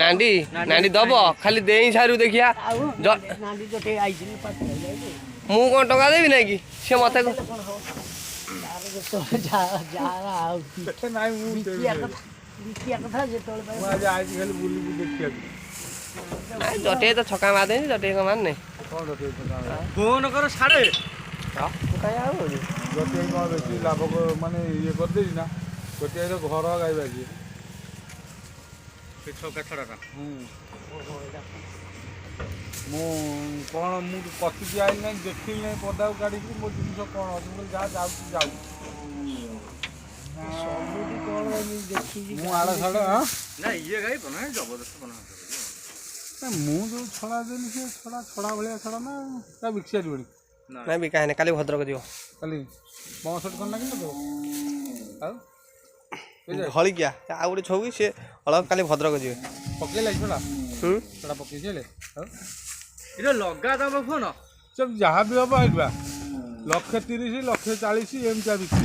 ନାଣ୍ଡି ନାଣ୍ଡି ଦବ ଖାଲି ଦେଇ ସାରୁ ଦେଖିଆ ମୁଁ କଣ ଟଙ୍କା ଦେବି ନାଇଁ କି ସେ ମତେ ଜଟେ ତ ଛକା ମାରିଦେନି ଜଟେ କଣ ମାରନେ ଫୋନ କର ସାଡେ ଗୋଟିଏ କଣ ବେଶୀ ଲାଭ ମାନେ ଇଏ କରିଦେବି ନା ଗୋଟିଏ ଘର ଗାଇବା କି ମୁଁ କଣ ମୁଁ କତିକି ଆଇଲି ନାହିଁ ଦେଖିଲି ନାହିଁ ପଦାକୁ କାଢ଼ିକି ମୋ ଜିନିଷ କ'ଣ ଅଛି ମୁଁ ଯାହା ଯାଉଛି ଯାଉ ମୁଁ ଆଡ଼ ଛାଡ଼ ନା ଇଏ ଗାଈ ବନା ଜବରଦସ୍ତ ବନା ମୁଁ ଯେଉଁ ଛଡ଼ା ଦେଲି ସେ ଛଡ଼ା ଭଳିଆ ଛଡ଼ା ନା ତା ବିକି ସାରିବଣି ନାଇଁ ବିକା ହେଇନି କାଲି ଭଦ୍ରକ ଯିବ କାଲି 65 କ'ଣ ଲାଗିଲା ତ ଆଉ ହଳିକିଆ ଆଉ ଗୋଟେ ଛଉ କି ସେ ହଳ କାଲି ଭଦ୍ରକ ଯିବେ ପକେଇଲା ଛଡ଼ା ଛଡ଼ା ପକେଇ ସାରିଲେ ଆଉ ଏଇଟା ଲଗା ଦବ ଫୋନ ସେ ଯାହା ବି ହବ ଏଇଟା 130 140 ଏମିତି ବିକ୍ରି